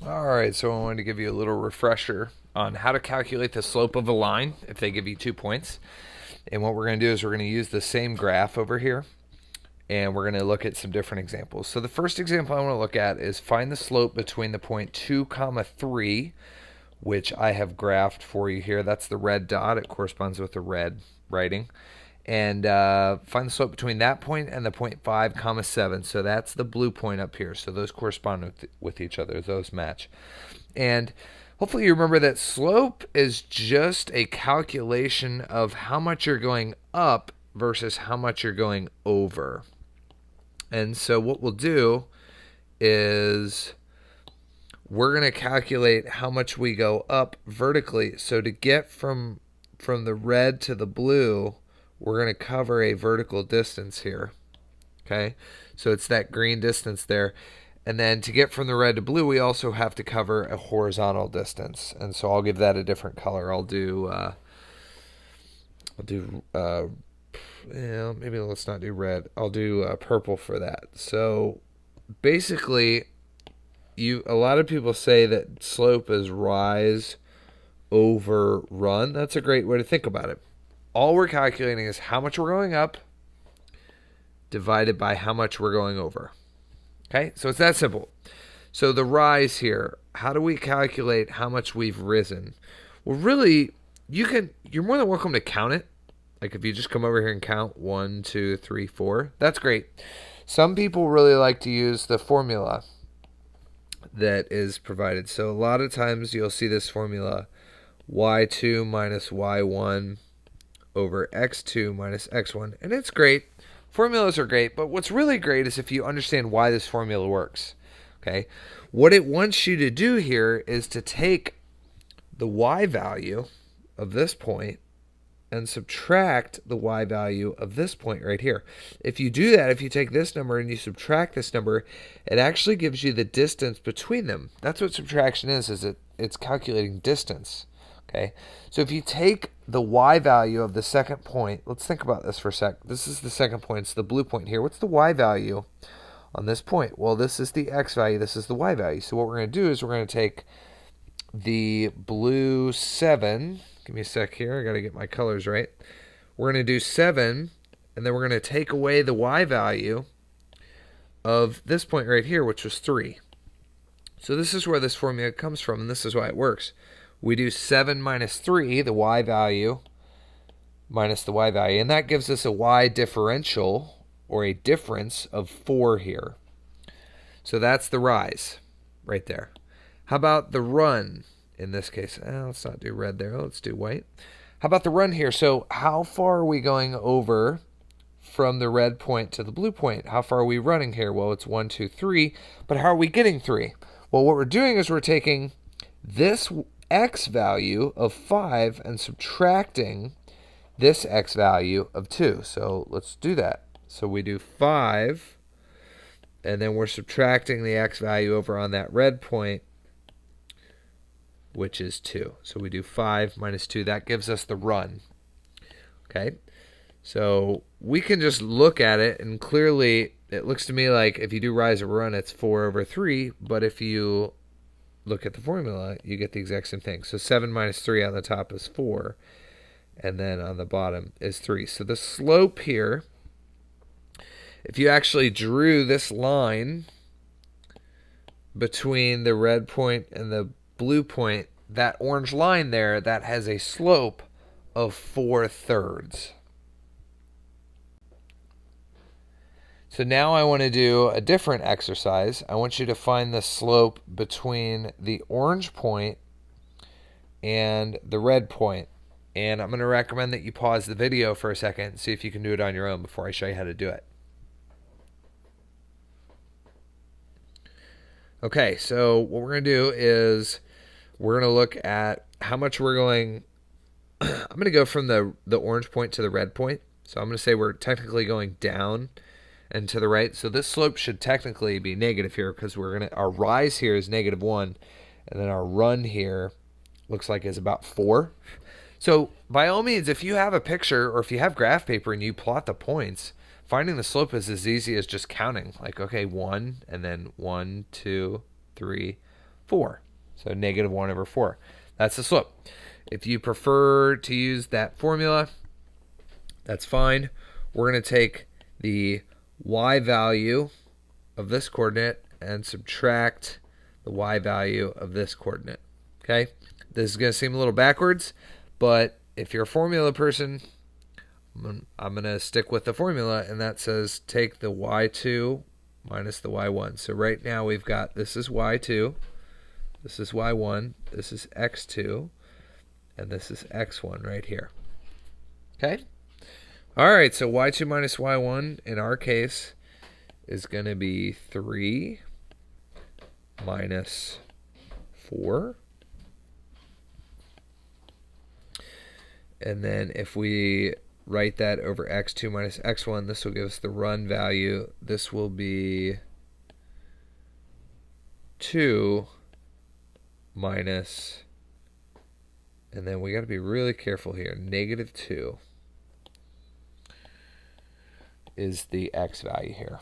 All right, so I wanted to give you a little refresher on how to calculate the slope of a line if they give you 2 points. And what we're going to do is we're going to use the same graph over here, and we're going to look at some different examples. So the first example I want to look at is find the slope between the point 2 comma 3, which I have graphed for you here. That's the red dot. It corresponds with the red writing. And find the slope between that point and the point 5 comma 7. So that's the blue point up here. So those correspond with each other. Those match. And hopefully you remember that slope is just a calculation of how much you're going up versus how much you're going over. And so what we'll do is we're going to calculate how much we go up vertically. So to get from the red to the blue, we're going to cover a vertical distance here. Okay? So it's that green distance there. And then to get from the red to blue, we also have to cover a horizontal distance. And so I'll give that a different color. Maybe let's not do red. I'll do purple for that. So basically, a lot of people say that slope is rise over run. That's a great way to think about it. All we're calculating is how much we're going up divided by how much we're going over. Okay, so it's that simple. So the rise here, how do we calculate how much we've risen? Well, really, you're more than welcome to count it. Like if you just come over here and count 1, 2, 3, 4, that's great. Some people really like to use the formula that is provided. So a lot of times you'll see this formula, y2 minus y1 over x2 minus x1, and it's great. Formulas are great, but what's really great is if you understand why this formula works. Okay, what it wants you to do here is to take the y value of this point and subtract the y value of this point right here. If you do that, if you take this number and you subtract this number, it actually gives you the distance between them. That's what subtraction is it's calculating distance. Okay, so if you take the y value of the second point, let's think about this for a sec. This is the second point, it's the blue point here. What's the y value on this point? Well, this is the x value, this is the y value. So what we're going to do is we're going to take the blue 7. Give me a sec here, I got to get my colors right. We're going to do 7, and then we're going to take away the y value of this point right here, which was 3. So this is where this formula comes from, and this is why it works. We do 7 minus 3, the y value, minus the y value, and that gives us a y differential, or a difference of 4 here. So that's the rise right there. How about the run in this case? Let's not do red there. Let's do white. How about the run here? So how far are we going over from the red point to the blue point? How far are we running here? Well, it's 1, 2, 3. But how are we getting 3? Well, what we're doing is we're taking this x value of 5 and subtracting this x value of 2. So let's do that. So we do 5, and then we're subtracting the x value over on that red point, which is 2. So we do 5 minus 2. That gives us the run. Okay? So we can just look at it, and clearly it looks to me like if you do rise or run, it's 4 over 3. But if you look at the formula, you get the exact same thing. So 7 minus 3 on the top is 4, and then on the bottom is 3. So the slope here, if you actually drew this line between the red point and the blue point, that orange line there, that has a slope of 4/3. So now I want to do a different exercise. I want you to find the slope between the orange point and the red point. And I'm going to recommend that you pause the video for a second and see if you can do it on your own before I show you how to do it. Okay, so what we're going to do is we're going to look at how much we're going. I'm going to go from the orange point to the red point. So I'm going to say we're technically going down and to the right. So this slope should technically be negative here because our rise here is -1, and then our run here looks like is about 4. So by all means, if you have a picture or if you have graph paper and you plot the points, finding the slope is as easy as just counting. Like, okay, 1, and then 1, 2, 3, 4. So negative 1 over 4. That's the slope. If you prefer to use that formula, that's fine. We're going to take the y value of this coordinate and subtract the y value of this coordinate. Okay? This is going to seem a little backwards, but if you're a formula person, I'm going to stick with the formula, and that says take the y2 minus the y1. So right now we've got, this is y2, this is y1, this is x2, and this is x1 right here. Okay? All right, so y2 minus y1 in our case is going to be 3 minus 4. And then if we write that over x2 minus x1, this will give us the run value. This will be 2 minus, and then we got to be really careful here, negative 2 is the x value here.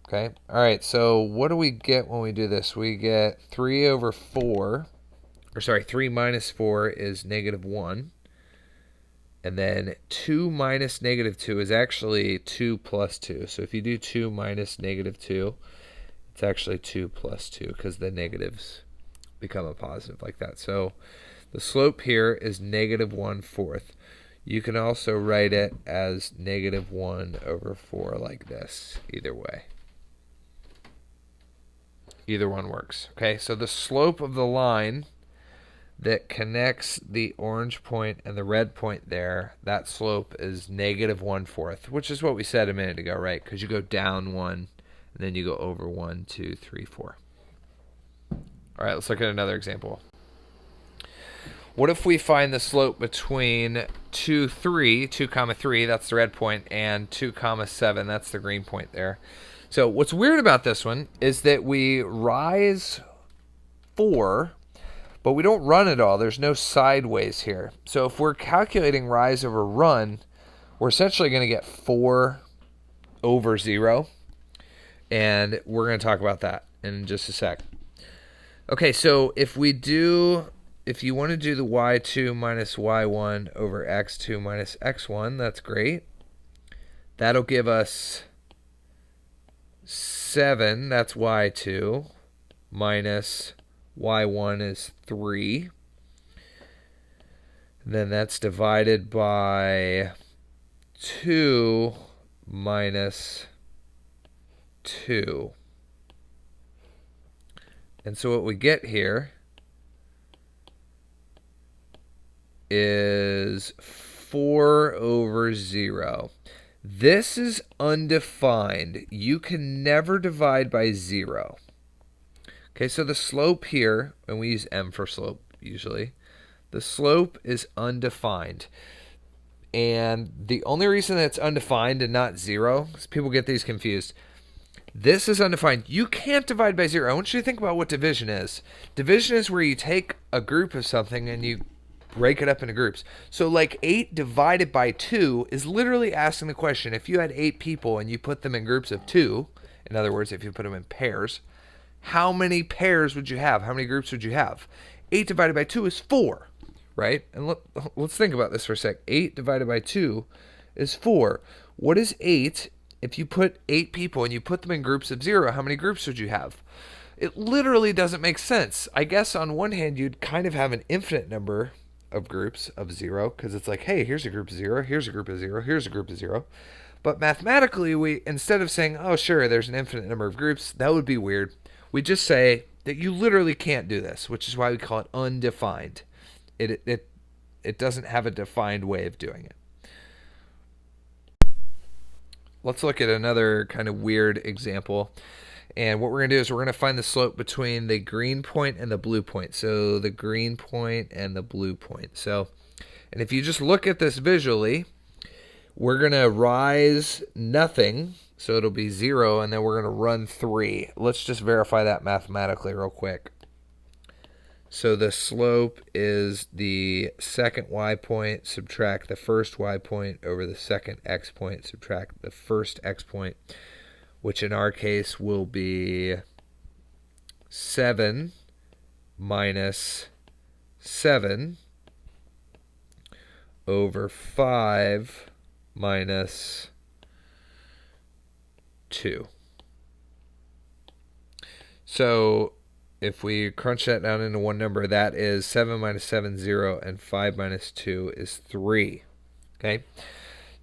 Okay, all right, so what do we get when we do this? We get 3 over 4, or sorry, 3 minus 4 is negative 1. And then 2 minus negative 2 is actually 2 plus 2. So if you do 2 minus negative 2, it's actually 2 plus 2 because the negatives become a positive like that. So the slope here is negative 1/4. You can also write it as negative 1 over 4 like this, either way. Either one works. Okay, so the slope of the line that connects the orange point and the red point there, that slope is negative 1/4, which is what we said a minute ago, right? Because you go down 1, and then you go over 1, 2, 3, 4. All right, let's look at another example. What if we find the slope between 2, comma 3, that's the red point, and 2, comma 7, that's the green point there. So what's weird about this one is that we rise 4, but we don't run at all. There's no sideways here. So if we're calculating rise over run, we're essentially going to get 4 over 0. And we're going to talk about that in just a sec. Okay, so if you want to do the y2 minus y1 over x2 minus x1, that's great. That'll give us 7, that's y2, minus y1 is 3. And then that's divided by 2 minus 2. And so what we get here is 4 over 0. This is undefined. You can never divide by 0. Okay, so the slope here, and we use m for slope usually, the slope is undefined. And the only reason that it's undefined and not 0 is people get these confused. This is undefined. You can't divide by 0. I want you to think about what division is. Division is where you take a group of something and you break it up into groups. So like 8 divided by 2 is literally asking the question, if you had 8 people and you put them in groups of 2, in other words, if you put them in pairs, how many pairs would you have? How many groups would you have? 8 divided by 2 is 4, right? And let's think about this for a sec. 8 divided by 2 is 4. What is 8? If you put 8 people and you put them in groups of 0, how many groups would you have? It literally doesn't make sense. I guess on one hand, you'd kind of have an infinite number of groups of 0, because it's like, hey, here's a group of 0, here's a group of 0, here's a group of 0. But mathematically, we, instead of saying, oh, sure, there's an infinite number of groups, that would be weird. We just say that you literally can't do this, which is why we call it undefined. It doesn't have a defined way of doing it. Let's look at another kind of weird example. And what we're going to do is we're going to find the slope between the green point and the blue point. So the green point and the blue point. So, and if you just look at this visually, we're going to rise nothing. So it'll be 0, and then we're going to run 3. Let's just verify that mathematically real quick. So the slope is the second y point, subtract the first y point over the second x point, subtract the first x point, which in our case will be 7 minus 7 over 5 minus 2. So if we crunch that down into one number, that is 7 minus 7, 0, and 5 minus 2 is 3. Okay.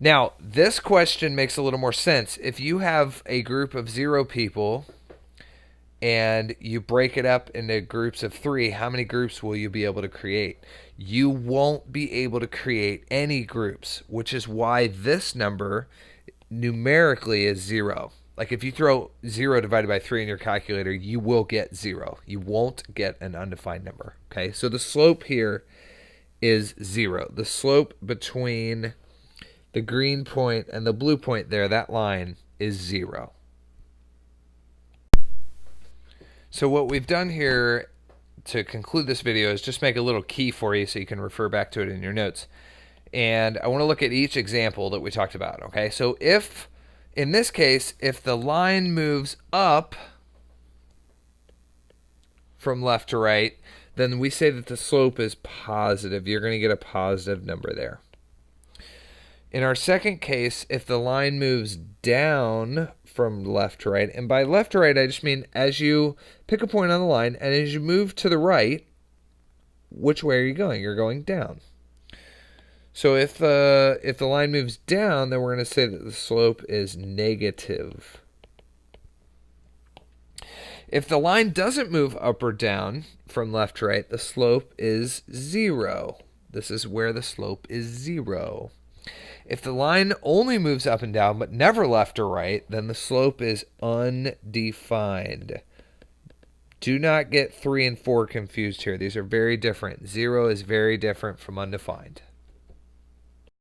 Now, this question makes a little more sense. If you have a group of 0 people and you break it up into groups of 3, how many groups will you be able to create? You won't be able to create any groups, which is why this number numerically is 0. Like if you throw 0 divided by 3 in your calculator, you will get 0. You won't get an undefined number. Okay, so the slope here is 0. The slope between the green point and the blue point there, that line, is 0. So what we've done here to conclude this video is just make a little key for you so you can refer back to it in your notes. And I want to look at each example that we talked about. Okay, so if, in this case, if the line moves up from left to right, then we say that the slope is positive. You're going to get a positive number there. In our second case, if the line moves down from left to right, and by left to right, I just mean as you pick a point on the line, and as you move to the right, which way are you going? You're going down. So if the line moves down, then we're going to say that the slope is negative. If the line doesn't move up or down from left to right, the slope is 0. This is where the slope is 0. If the line only moves up and down but never left or right, then the slope is undefined. Do not get 3 and 4 confused here. These are very different. 0 is very different from undefined.